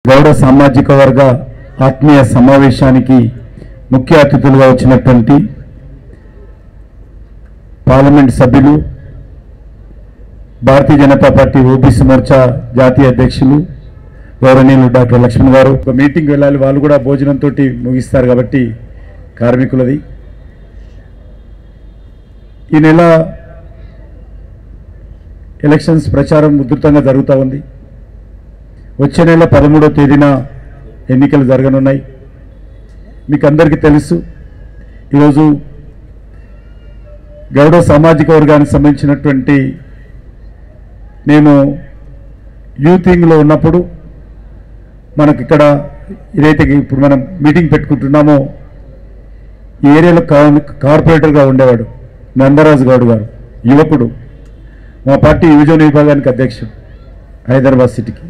గౌడ సామాజిక వర్గ ఆత్మీయ సమావేశానికి ముఖ్య అతిథులుగా వచ్చినటువంటి పార్లమెంట్ సభ్యులు భారతీయ జనతా పార్టీ ఓబీసీ మోర్చా జాతీయ అధ్యక్షులు గౌరవనీయులు డాక్టర్ లక్ష్మణ్ గారు ఒక మీటింగ్ వెళ్ళాలి, వాళ్ళు కూడా భోజనంతో ముగిస్తారు కాబట్టి కార్మికులది. ఈ నెల ఎలక్షన్స్ ప్రచారం ఉధృతంగా జరుగుతూ ఉంది. వచ్చే నెల 13వ తేదీన ఎన్నికలు జరగనున్నాయి. మీకు అందరికీ తెలుసు, ఈరోజు గౌడ సామాజిక వర్గానికి సంబంధించినటువంటి నేను యూతింగ్లో ఉన్నప్పుడు మనకి ఇక్కడ ఏదైతే ఇప్పుడు మనం మీటింగ్ పెట్టుకుంటున్నామో ఈ ఏరియాలో కార్పొరేటర్గా ఉండేవాడు నందరాజు గౌడ్ గారు, యువకుడు, మా పార్టీ యువజన విభాగానికి అధ్యక్షుడు హైదరాబాద్ సిటీకి.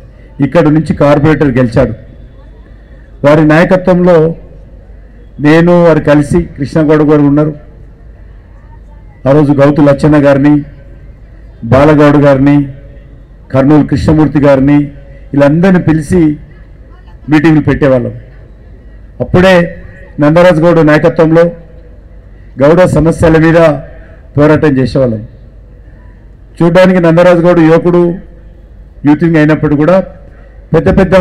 ఇక్కడ నుంచి కార్పొరేటర్ గెలిచాడు. వారి నాయకత్వంలో నేను వారు కలిసి కృష్ణగౌడ్ గారు ఉన్నారు. ఆ రోజు గౌతు లచ్చన్న గారిని, బాలగౌడ్ గారిని, కర్నూలు కృష్ణమూర్తి గారిని వీళ్ళందరినీ పిలిచి మీటింగ్లు పెట్టేవాళ్ళం. అప్పుడే నందరాజు గౌడ్ నాయకత్వంలో గౌడ సమస్యల మీద పోరాటం చేసేవాళ్ళం. చూడడానికి నందరాజు గౌడ్ యువకుడు, యూతింగ్ అయినప్పుడు కూడా పెద్ద పెద్ద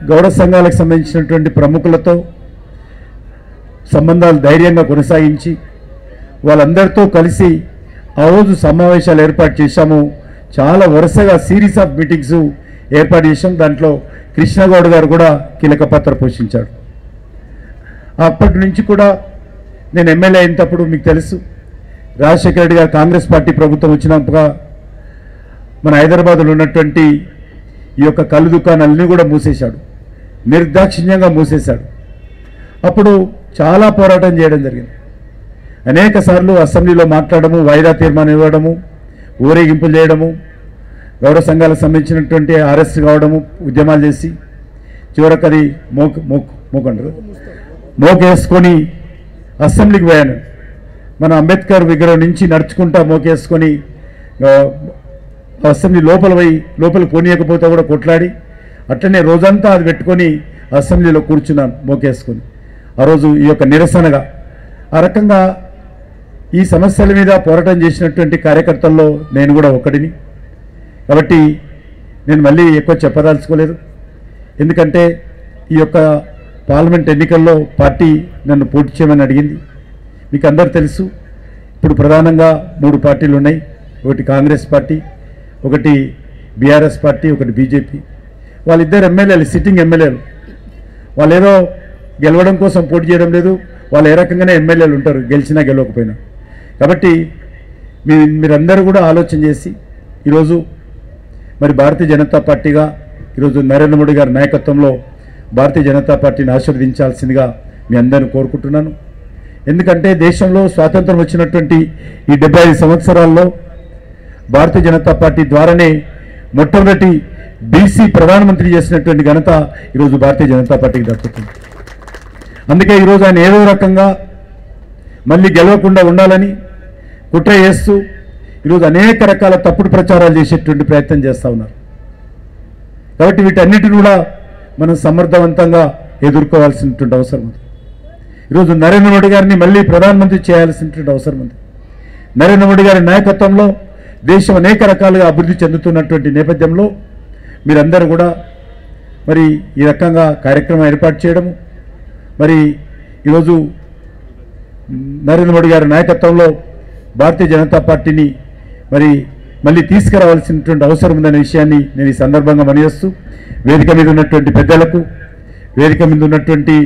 గౌడ సంఘాలకు సంబంధించినటువంటి ప్రముఖులతో సంబంధాలు ధైర్యంగా కొనసాగించి వాళ్ళందరితో కలిసి ఆ రోజు సమావేశాలు ఏర్పాటు చేశాము. చాలా వరుసగా సిరీస్ ఆఫ్ మీటింగ్స్ ఏర్పాటు చేశాం. దాంట్లో కృష్ణగౌడ్ గారు కూడా కీలక పాత్ర పోషించాడు. అప్పటి నుంచి కూడా నేను ఎమ్మెల్యే అయినప్పుడు మీకు తెలుసు, రాజశేఖర రెడ్డి గారు కాంగ్రెస్ పార్టీ ప్రభుత్వం వచ్చినప్పుడు మన హైదరాబాద్లో ఉన్నటువంటి ఈ యొక్క కళ్ళు దుకాణాలని కూడా మూసేశాడు, నిర్దాక్షిణ్యంగా మూసేశాడు. అప్పుడు చాలా పోరాటం చేయడం జరిగింది. అనేక సార్లు అసెంబ్లీలో మాట్లాడము, వాయిదా తీర్మానం ఇవ్వడము, ఊరేగింపులు చేయడము, గౌరవ సంఘాలకు సంబంధించినటువంటి అరెస్ట్ కావడము, ఉద్యమాలు చేసి చివరికి అది మోకేసుకొని అసెంబ్లీకి పోయాను. మన అంబేద్కర్ విగ్రహం నుంచి నడుచుకుంటా మోకేసుకొని అసెంబ్లీ లోపల పోనీయకపోతే కూడా కొట్లాడి అట్లనే రోజంతా అది పెట్టుకొని అసెంబ్లీలో కూర్చున్నాను మోకేసుకొని. ఆ రోజు ఈ యొక్క నిరసనగా ఆ రకంగా ఈ సమస్యల మీద పోరాటం చేసినటువంటి కార్యకర్తల్లో నేను కూడా ఒకటిని. కాబట్టి నేను మళ్ళీ ఎక్కువ చెప్పదలుచుకోలేదు. ఎందుకంటే ఈ యొక్క పార్లమెంట్ ఎన్నికల్లో పార్టీ నన్ను పోటీ చేయమని అడిగింది. మీకు అందరు తెలుసు, ఇప్పుడు ప్రధానంగా 3 పార్టీలు ఉన్నాయి. ఒకటి కాంగ్రెస్ పార్టీ, ఒకటి బీఆర్ఎస్ పార్టీ, ఒకటి బీజేపీ. వాళ్ళిద్దరు ఎమ్మెల్యేలు, సిట్టింగ్ ఎమ్మెల్యేలు. వాళ్ళు ఏదో గెలవడం కోసం పోటీ చేయడం లేదు. వాళ్ళు ఏ రకంగానే ఎమ్మెల్యేలు ఉంటారు, గెలిచినా గెలవకపోయినా. కాబట్టి మీరందరూ కూడా ఆలోచన చేసి ఈరోజు మరి భారతీయ జనతా పార్టీగా ఈరోజు నరేంద్ర మోడీ గారి నాయకత్వంలో భారతీయ జనతా పార్టీని ఆశీర్వదించాల్సిందిగా మీ అందరిని కోరుకుంటున్నాను. ఎందుకంటే దేశంలో స్వాతంత్రం వచ్చినటువంటి ఈ 75 సంవత్సరాల్లో భారతీయ జనతా పార్టీ ద్వారానే మొట్టమొదటి బీసీ ప్రధానమంత్రి చేసినటువంటి ఘనత ఈరోజు భారతీయ జనతా పార్టీకి దక్కుతుంది. అందుకే ఈరోజు ఆయన ఏదో రకంగా మళ్ళీ గెలవకుండా ఉండాలని కుట్ర చేస్తూ ఈరోజు అనేక రకాల తప్పుడు ప్రచారాలు చేసేటువంటి ప్రయత్నం చేస్తూ ఉన్నారు. కాబట్టి వీటన్నిటిని కూడా మనం సమర్థవంతంగా ఎదుర్కోవాల్సినటువంటి అవసరం ఉంది. ఈరోజు నరేంద్ర మోడీ గారిని మళ్ళీ ప్రధానమంత్రి చేయాల్సినటువంటి అవసరం ఉంది. నరేంద్ర మోడీ గారి నాయకత్వంలో దేశం అనేక రకాలుగా అభివృద్ధి చెందుతున్నటువంటి నేపథ్యంలో మీరందరూ కూడా మరి ఈ రకంగా కార్యక్రమం ఏర్పాటు చేయడము, మరి ఈరోజు నరేంద్ర మోడీ గారి నాయకత్వంలో భారతీయ జనతా పార్టీని మరి మళ్ళీ తీసుకురావాల్సినటువంటి అవసరం ఉందనే విషయాన్ని నేను ఈ సందర్భంగా మనయేస్తూ వేదిక మీద ఉన్నటువంటి పెద్దలకు, వేదిక మీద ఉన్నటువంటి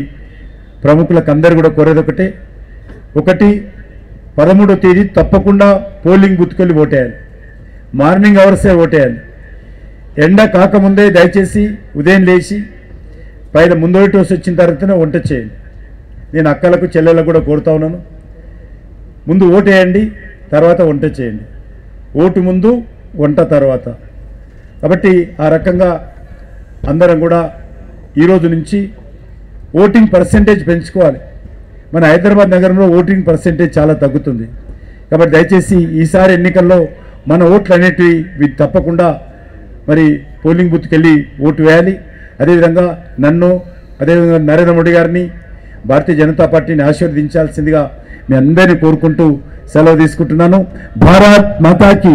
ప్రముఖులకు అందరూ కూడా కోరేది ఒకటి 13వ తేదీ తప్పకుండా పోలింగ్ బూత్కెళ్ళి ఓటేయాలి. మార్నింగ్ అవర్సే ఓటేయాలి. ఎండ కాకముందే దయచేసి ఉదయం లేచి పైన ముందోటి టోస్ వచ్చిన తర్వాతనే వంట చేయండి. నేను అక్కలకు చెల్లెలకు కూడా కోరుతా ఉన్నాను, ముందు ఓటేయండి, తర్వాత వంట చేయండి. ఓటు ముందు, వంట తర్వాత. కాబట్టి ఆ రకంగా అందరం కూడా ఈరోజు నుంచి ఓటింగ్ పర్సెంటేజ్ పెంచుకోవాలి. మన హైదరాబాద్ నగరంలో ఓటింగ్ పర్సెంటేజ్ చాలా తగ్గుతుంది. కాబట్టి దయచేసి ఈసారి ఎన్నికల్లో మన ఓట్లు అనేటివి తప్పకుండా మరి పోలింగ్ బూత్కి వెళ్ళి ఓటు వేయాలి. అదేవిధంగా నన్ను అదేవిధంగా నరేంద్ర మోడీ గారిని భారతీయ జనతా పార్టీని ఆశీర్వదించాల్సిందిగా మీ అందరినీ కోరుకుంటూ సెలవు తీసుకుంటున్నాను. భారత్ మాతాకి